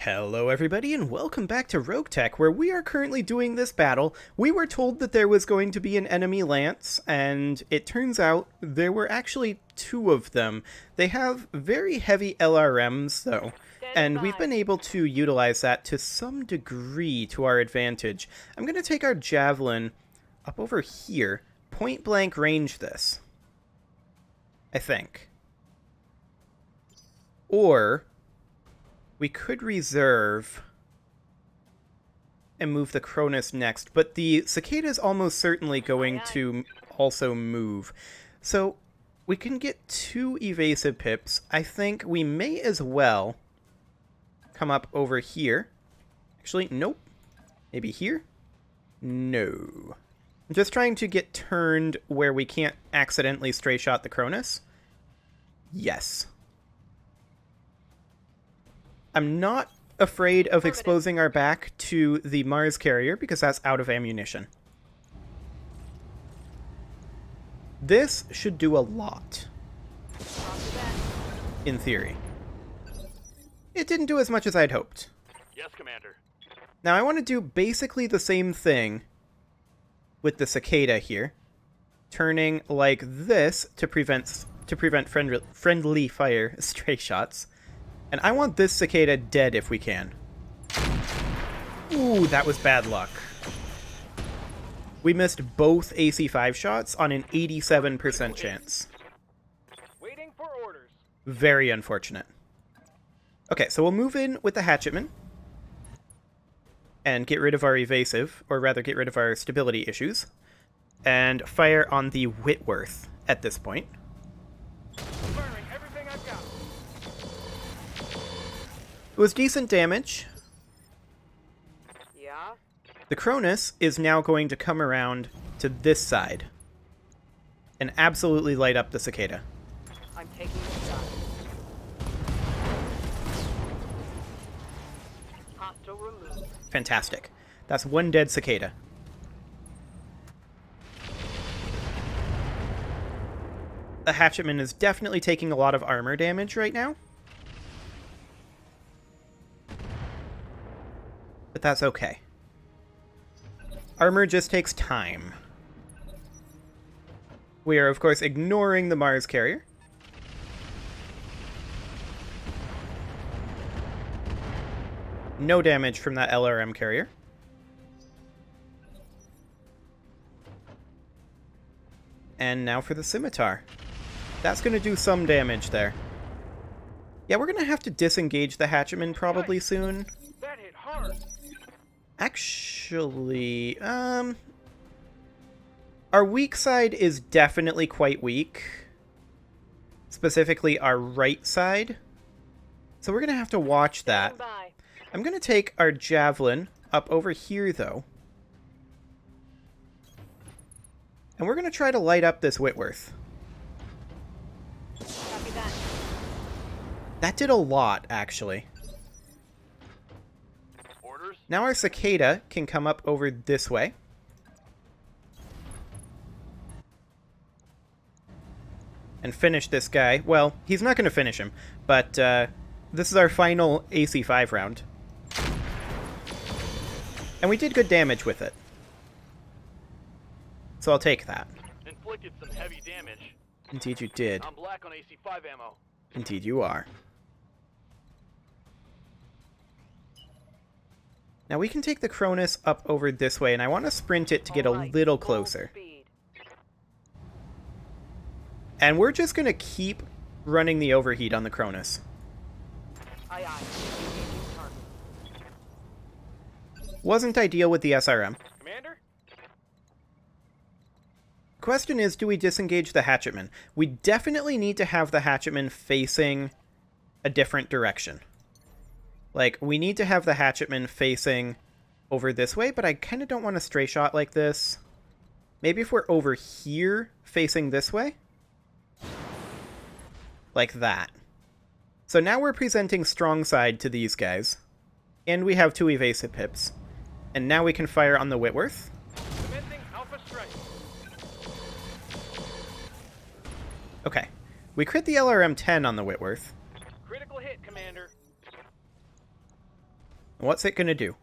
Hello everybody and welcome back to RogueTech, where we are currently doing this battle. We were told that there was going to be an enemy lance, and it turns out there were actually two of them. They have very heavy LRMs though, and we've been able to utilize that to some degree to our advantage. I'm going to take our javelin up over here, point blank range this, I think. Or we could reserve and move the Cronus next, but the Cicada is almost certainly going to also move. So we can get two evasive pips. I think we may as well come up over here. Actually, nope. Maybe here? No. I'm just trying to get turned where we can't accidentally stray shot the Cronus. Yes. I'm not afraid of exposing our back to the Mars carrier because that's out of ammunition. This should do a lot. In theory. It didn't do as much as I'd hoped. Yes, Commander. Now I want to do basically the same thing with the Cicada here. Turning like this to prevent friendly fire stray shots. And I want this Cicada dead if we can. Ooh, that was bad luck. We missed both AC-5 shots on an 87% chance. Waiting for orders. Very unfortunate. Okay, so we'll move in with the Hatchetman. And get rid of our evasive, or rather get rid of our stability issues. And fire on the Whitworth at this point. It was decent damage. Yeah? The Cronus is now going to come around to this side and absolutely light up the Cicada. I'm taking the shot. Hostile removed. Fantastic. That's one dead Cicada. The Hatchetman is definitely taking a lot of armor damage right now. But that's okay. Armor just takes time. We are, of course, ignoring the Mars carrier. No damage from that LRM carrier. And now for the Scimitar. That's going to do some damage there. Yeah, we're going to have to disengage the Hatchetman probably soon. That hit hard. Actually, our weak side is definitely quite weak. Specifically, our right side. So we're going to have to watch that. I'm going to take our javelin up over here, though. And we're going to try to light up this Whitworth. Copy that. That did a lot, actually. Now our Cicada can come up over this way. And finish this guy. Well, he's not going to finish him, but this is our final AC-5 round. And we did good damage with it. So I'll take that. Inflicted some heavy damage. Indeed you did. I'm black on AC-5 ammo. Indeed you are. Now we can take the Cronus up over this way, and I want to sprint it to get a little closer. And we're just going to keep running the overheat on the Cronus. Aye, aye. Wasn't ideal with the SRM. Commander? Question is, do we disengage the Hatchetman? We definitely need to have the Hatchetman facing a different direction. Like, we need to have the Hatchetman facing over this way, but I kind of don't want a stray shot like this. Maybe if we're over here, facing this way? Like that. So now we're presenting strong side to these guys. And we have two evasive pips. And now we can fire on the Whitworth. Commencing Alpha Strike. Okay. We crit the LRM-10 on the Whitworth. Critical hit, Commander. What's it going to do?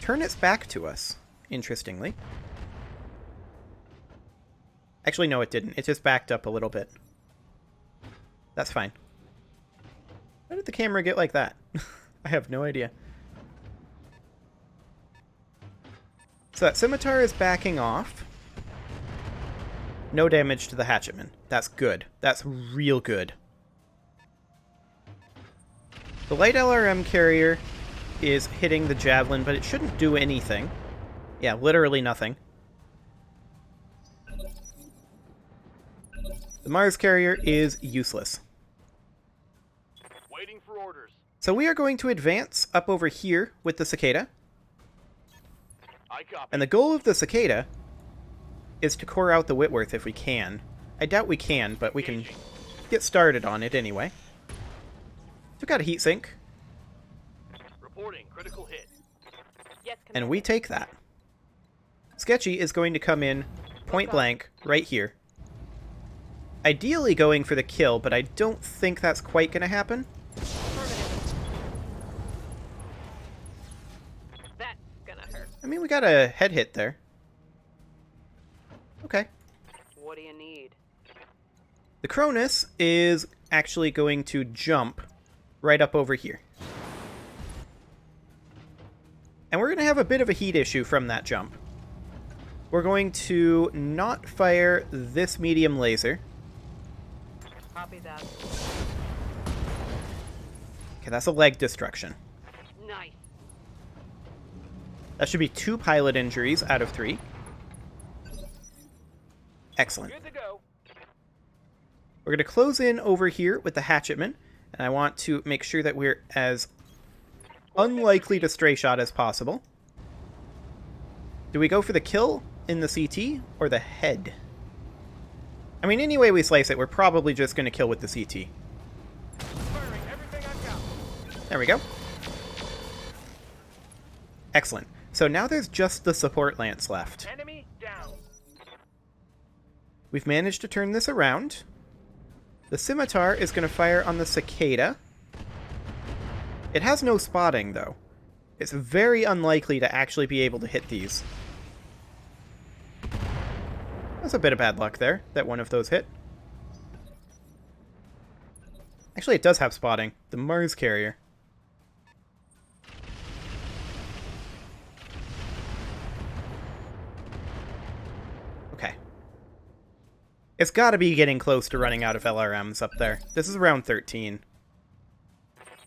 Turn its back to us, interestingly. Actually, no, it didn't. It just backed up a little bit. That's fine. How did the camera get like that? I have no idea. So that scimitar is backing off. No damage to the hatchetman. That's good. That's real good. The light LRM carrier is hitting the javelin, but it shouldn't do anything. Yeah, literally nothing. The Mars carrier is useless. Waiting for orders. So we are going to advance up over here with the cicada. I copy. And the goal of the cicada is to core out the Whitworth if we can. I doubt we can, but we can get started on it anyway. Took out a heat sink, Reporting critical hit. Yes, Commander. and we take that. Sketchy is going to come in point blank right here. Ideally going for the kill, but I don't think that's quite going to happen. Affirmative. That's gonna hurt. I mean, we got a head hit there. Okay. What do you need? The Cronus is actually going to jump right up over here. And we're going to have a bit of a heat issue from that jump. We're going to not fire this medium laser. Copy that. Okay, that's a leg destruction. Nice. That should be 2 pilot injuries out of 3. Excellent. Good to go. We're going to close in over here with the hatchetman, and I want to make sure that we're as unlikely to stray shot as possible. Do we go for the kill in the CT or the head? I mean, any way we slice it, we're probably just going to kill with the CT. Firing everything I've got. There we go. Excellent. So now there's just the support lance left. Enemy down. We've managed to turn this around. The scimitar is going to fire on the cicada. It has no spotting, though. It's very unlikely to actually be able to hit these. That's a bit of bad luck there, that one of those hit. Actually, it does have spotting. The Mars carrier. Okay. It's got to be getting close to running out of LRMs up there. This is around 13.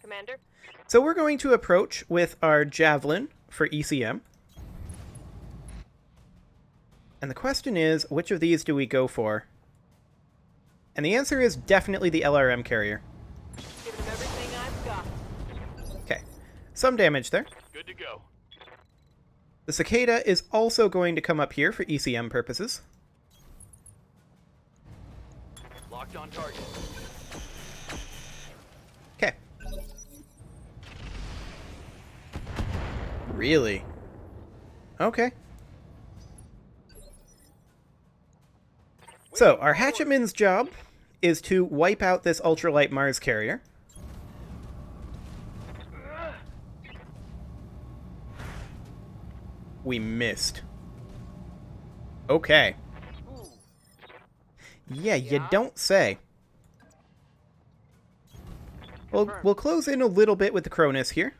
Commander? So we're going to approach with our Javelin for ECM. And the question is, which of these do we go for? And the answer is definitely the LRM carrier. Give them everything I've got. Okay. Some damage there. Good to go. The cicada is also going to come up here for ECM purposes. Locked on target. Okay. Really? Okay. So, our hatchetman's job is to wipe out this ultralight Mars carrier. We missed. Okay. Ooh. Yeah, you Yeah? don't say. We'll close in a little bit with the Cronus here.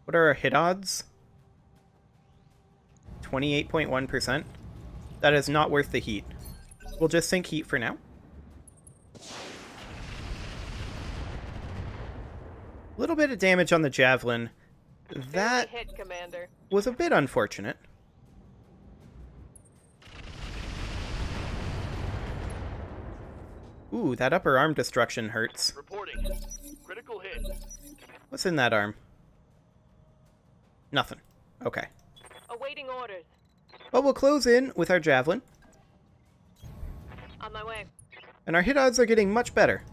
What are our hit odds? 28.1%. That is not worth the heat. We'll just sink heat for now. A little bit of damage on the Javelin. That Hit, Commander. was a bit unfortunate. Ooh, that upper arm destruction hurts. Reporting. Critical hit. What's in that arm? Nothing. Okay. Awaiting orders. Well, we'll close in with our Javelin. On my way. And our hit odds are getting much better.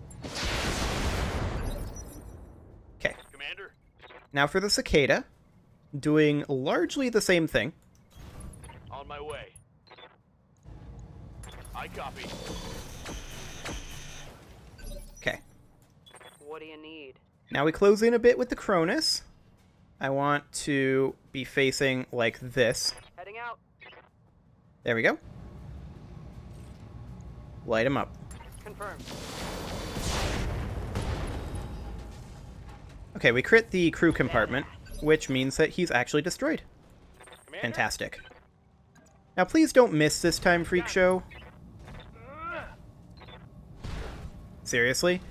Okay. Commander. Now for the cicada. Doing largely the same thing. On my way. I copy. Okay. What do you need? Now we close in a bit with the Cronus. I want to be facing like this. Heading out. There we go. Light him up. Confirmed. Okay, we crit the crew compartment, which means that he's actually destroyed. Commander? Fantastic. Now please don't miss this time, Freak Show. Seriously?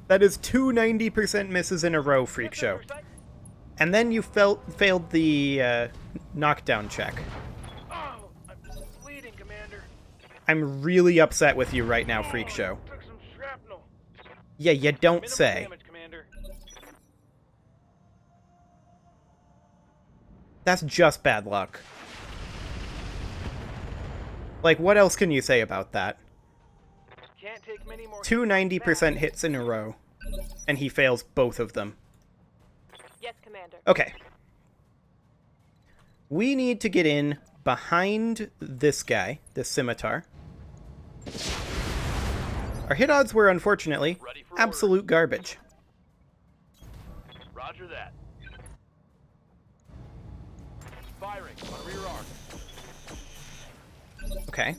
That is 290% misses in a row, Freak Show. And then you failed the knockdown check. Oh, I'm bleeding, Commander. I'm really upset with you right now, Freak Show. Took some shrapnel. Yeah, you don't Minimal say. damage, Commander. That's just bad luck. Like, what else can you say about that? Can't take many more. 290% hits in a row, and he fails both of them. Yes, Commander. Okay. We need to get in behind this guy, this scimitar. Our hit odds were, unfortunately, Ready for absolute garbage. Roger that. Firing on rear arc. Okay.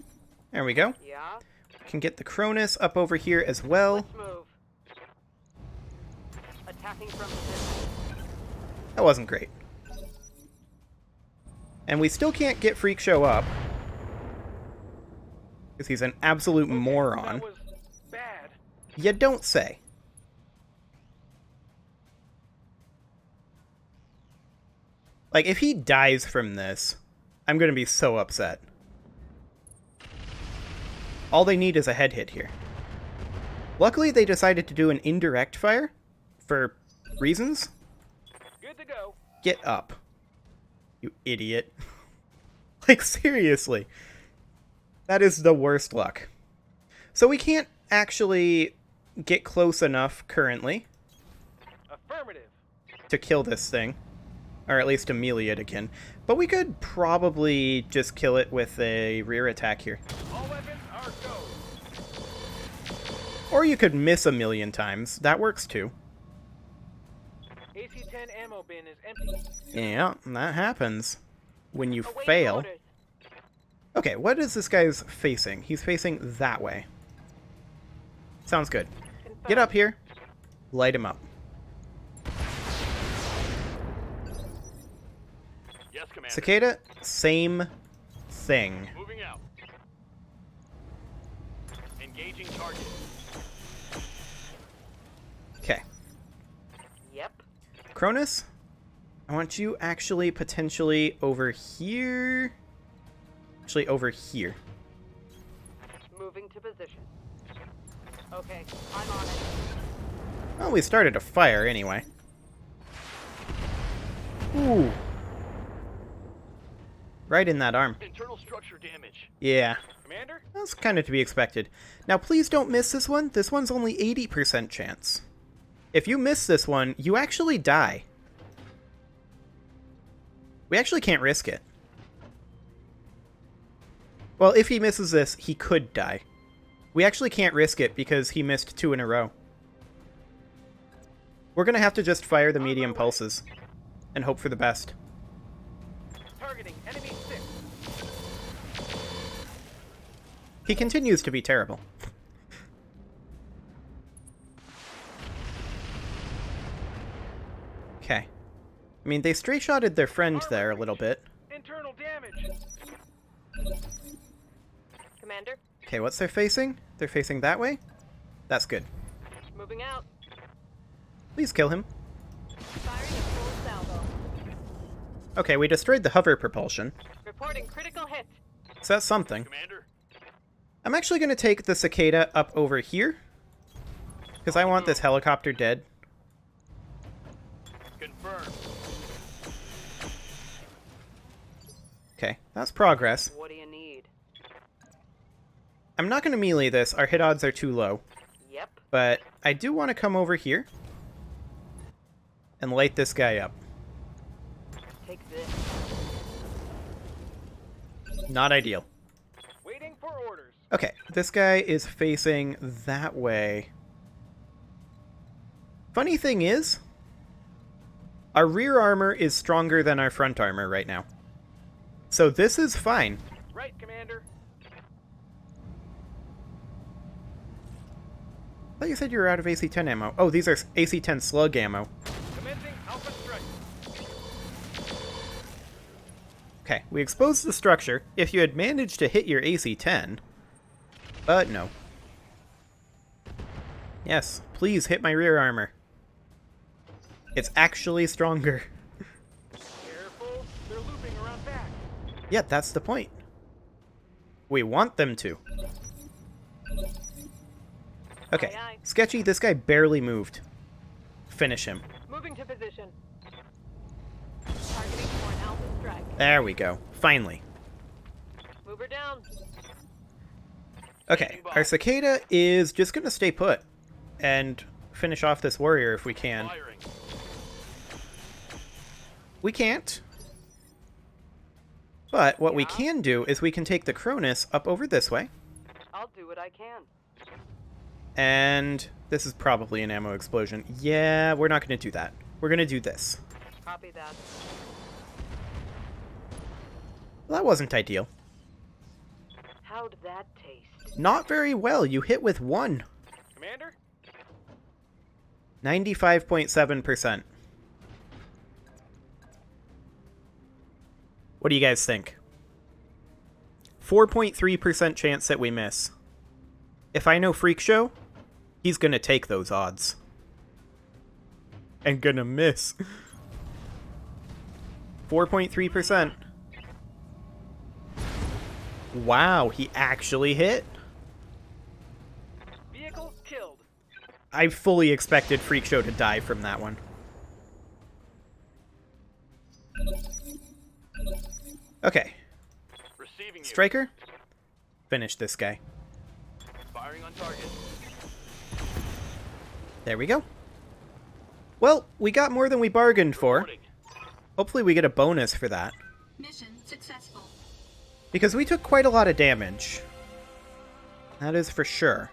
There we go. Yeah. Can get the Cronus up over here as well. Let's move. Attacking from position. That wasn't great. And we still can't get Freak Show up. Because he's an absolute moron. That was bad. You don't say. Like, if he dies from this, I'm going to be so upset. All they need is a head hit here. Luckily, they decided to do an indirect fire. For reasons. Good to go. Get up. You idiot. Like, seriously. That is the worst luck. So we can't actually get close enough currently Affirmative. to kill this thing. Or at least to melee it again. But we could probably just kill it with a rear attack here. All weapons are go. Or you could miss a million times. That works too. AC-10 ammo bin is empty. Yeah, that happens. When you Awaiting fail. orders. Okay, what is this guy's facing? He's facing that way. Sounds good. Confirmed. Get up here. Light him up. Yes, Commander. Cicada, same thing. Moving out. Engaging target. Okay. Yep. Cronus, I want you actually potentially over here. Actually, over here. Moving to position. Okay, I'm on it. Well, we started a fire anyway. Ooh. Right in that arm. Internal structure damage. Yeah, Commander? that's kind of to be expected. Now, please don't miss this one. This one's only 80% chance. If you miss this one, you actually die. We actually can't risk it. Well, if he misses this, he could die. We actually can't risk it because he missed 2 in a row. We're going to have to just fire the medium pulses and hope for the best. Targeting enemy 6. He continues to be terrible. Okay. I mean, they stray-shotted their friend there a little bit. Internal damage. Commander, Okay, what's they're facing? They're facing that way? That's good. moving out. Please kill him. Firing a full salvo. Okay, we destroyed the hover propulsion. Reporting critical hit. So that's something. Commander? I'm actually going to take the cicada up over here. Because I want this helicopter dead. Confirmed. Okay, that's progress. What do you need? I'm not going to melee this. Our hit odds are too low. Yep. But I do want to come over here and light this guy up. Take this. Not ideal. Waiting for orders. Okay, this guy is facing that way. Funny thing is, Our rear armor is stronger than our front armor right now. So this is fine. Right, Commander. I thought you said you were out of AC-10 ammo. Oh, these are AC-10 slug ammo. Commencing Alpha Strike. Okay, we exposed the structure. If you had managed to hit your AC-10... But no. Yes, please hit my rear armor. It's actually stronger. Careful. They're looping around back. Yeah, that's the point. We want them to. Okay, Aye, aye. Sketchy, this guy barely moved. Finish him. Moving to position. Targeting for an alpha strike. There we go. Finally. Move her down. Okay, our cicada is just gonna stay put and finish off this warrior if we can. Firing. We can't. But what we can do is we can take the Cronus up over this way. I'll do what I can. And this is probably an ammo explosion. Yeah, we're not going to do that. We're going to do this. Copy that. Well, that wasn't ideal. How'd that taste? Not very well. You hit with 1. Commander? 95.7%. What do you guys think? 4.3% chance that we miss. If I know Freak Show, he's gonna take those odds. And gonna miss. 4.3%. Wow, he actually hit. Vehicle killed. I fully expected Freak Show to die from that one. Okay, Receiving you. Striker, finish this guy. Firing on target. There we go. Well, we got more than we bargained for. Reporting. Hopefully we get a bonus for that. Mission successful. Because we took quite a lot of damage. That is for sure.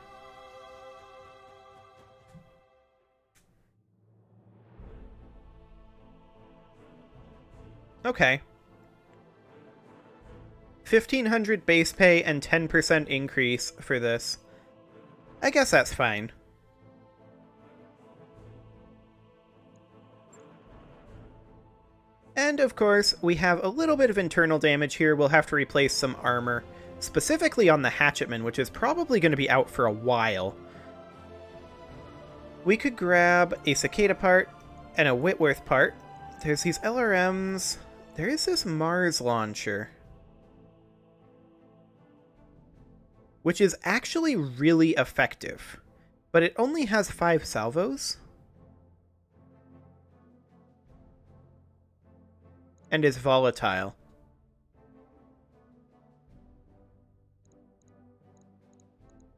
Okay. 1,500 base pay and 10% increase for this. I guess that's fine. And of course, we have a little bit of internal damage here. We'll have to replace some armor, specifically on the Hatchetman, which is probably going to be out for a while. We could grab a Cicada part and a Whitworth part. There's these LRMs. There is this Mars launcher, which is actually really effective, but it only has 5 salvos. And is volatile.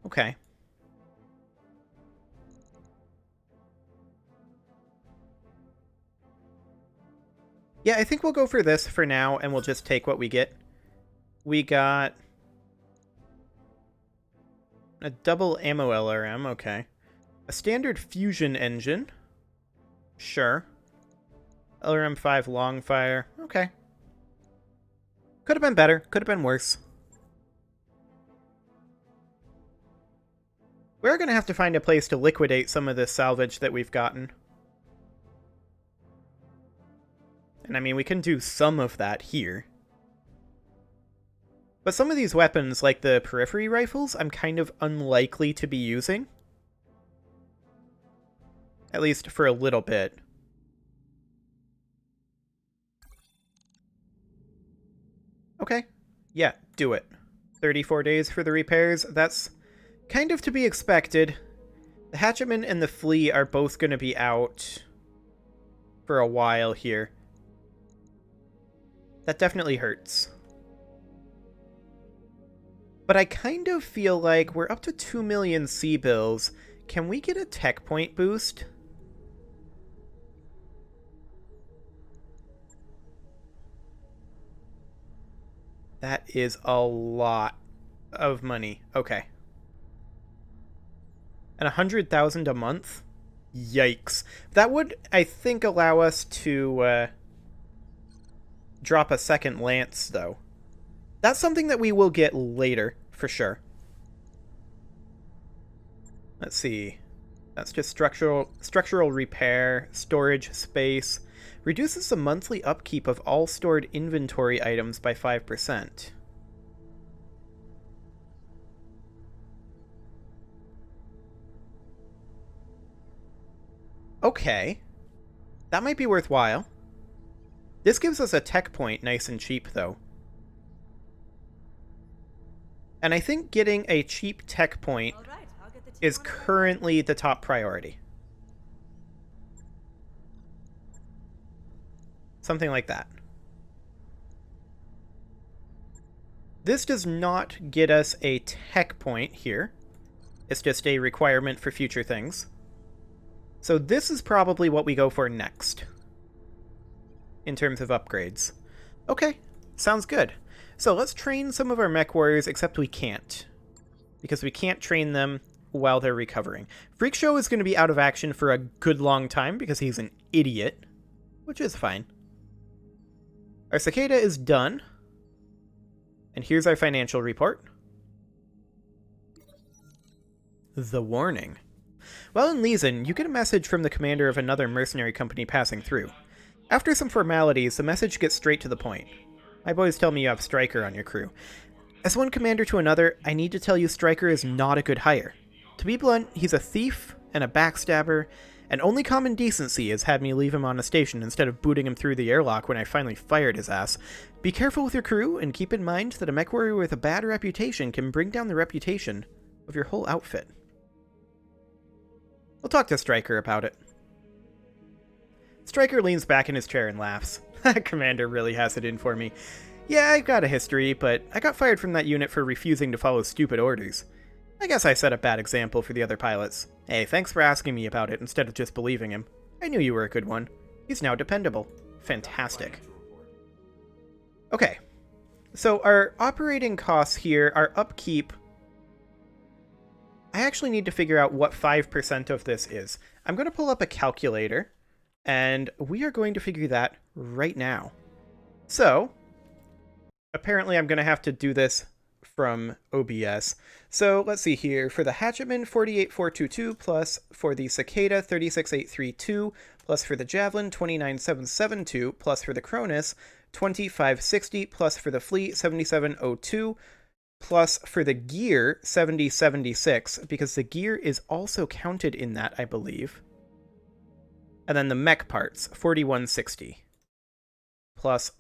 Okay. Yeah, I think we'll go for this for now, and we'll just take what we get. We got a double ammo LRM, okay. A standard fusion engine. Sure. LRM 5 long fire. Okay. Could have been better. Could have been worse. We're going to have to find a place to liquidate some of this salvage that we've gotten. And I mean, we can do some of that here. But some of these weapons, like the periphery rifles, I'm kind of unlikely to be using. At least for a little bit. Okay. Yeah, do it. 34 days for the repairs. That's kind of to be expected. The Hatchetman and the Flea are both going to be out for a while here. That definitely hurts. But I kind of feel like we're up to 2 million C-bills. Can we get a tech point boost? That is a lot of money. Okay. And 100,000 a month? Yikes. That would, I think, allow us to drop a second lance, though. That's something that we will get later, for sure. Let's see. That's just structural repair, storage space. Reduces the monthly upkeep of all stored inventory items by 5%. Okay. That might be worthwhile. This gives us a tech point nice and cheap, though. And I think getting a cheap tech point is currently the top priority. Something like that. This does not get us a tech point here. It's just a requirement for future things. So this is probably what we go for next, in terms of upgrades. Okay, sounds good. So let's train some of our mech warriors, except we can't. Because we can't train them while they're recovering. Freak Show is going to be out of action for a good long time because he's an idiot, which is fine. Our Cicada is done. And here's our financial report. The warning. While in Leeson, you get a message from the commander of another mercenary company passing through. After some formalities, the message gets straight to the point. My boys tell me you have Stryker on your crew. As one commander to another, I need to tell you Stryker is not a good hire. To be blunt, he's a thief and a backstabber, and only common decency has had me leave him on a station instead of booting him through the airlock when I finally fired his ass. Be careful with your crew, and keep in mind that a mech warrior with a bad reputation can bring down the reputation of your whole outfit. We'll talk to Stryker about it. Stryker leans back in his chair and laughs. Commander really has it in for me. Yeah, I've got a history, but I got fired from that unit for refusing to follow stupid orders. I guess I set a bad example for the other pilots. Hey, thanks for asking me about it instead of just believing him. I knew you were a good one. He's now dependable. Fantastic. Okay. So our operating costs here, our upkeep... I actually need to figure out what 5% of this is. I'm going to pull up a calculator, and we are going to figure that right now. So, apparently I'm going to have to do this from OBS. So, let's see here. For the Hatchetman, 48,422, plus for the Cicada, 36,832, plus for the Javelin, 29,772, plus for the Cronus, 25,60, plus for the Fleet, 77,02, plus for the gear, 7076, because the gear is also counted in that, I believe. And then the mech parts, 4160. Plus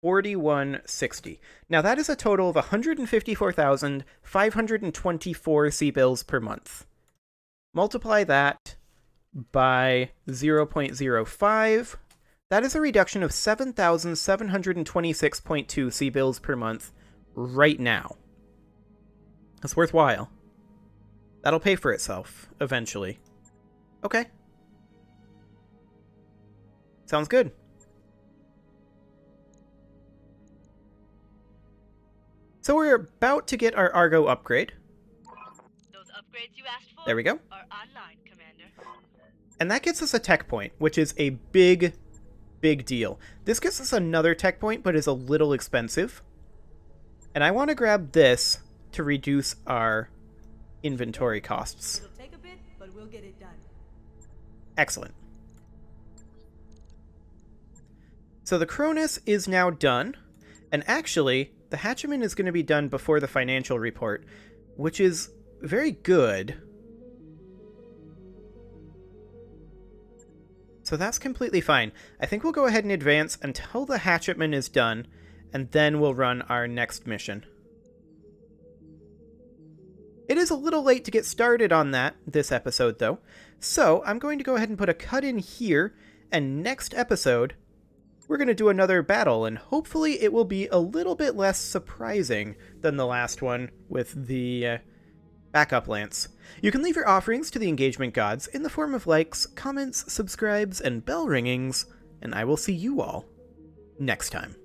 4160. Now that is a total of 154,524 C-bills per month. Multiply that by 0.05. That is a reduction of 7,726.2 C-bills per month right now. That's worthwhile. That'll pay for itself, eventually. Okay. Sounds good. So we're about to get our Argo upgrade. Those upgrades you asked for There we go. are online, Commander. And that gets us a tech point, which is a big, big deal. This gets us another tech point, but is a little expensive. And I want to grab this to reduce our inventory costs. It'll take a bit, but we'll get it done. Excellent. So the Cronus is now done, and actually, the Hatcheman is going to be done before the financial report, which is very good. So that's completely fine. I think we'll go ahead and advance until the Hatchetman is done, and then we'll run our next mission. It is a little late to get started on that this episode, though, so I'm going to go ahead and put a cut in here, and next episode, we're going to do another battle, and hopefully it will be a little bit less surprising than the last one with the backup lance. You can leave your offerings to the engagement gods in the form of likes, comments, subscribes, and bell ringings, and I will see you all next time.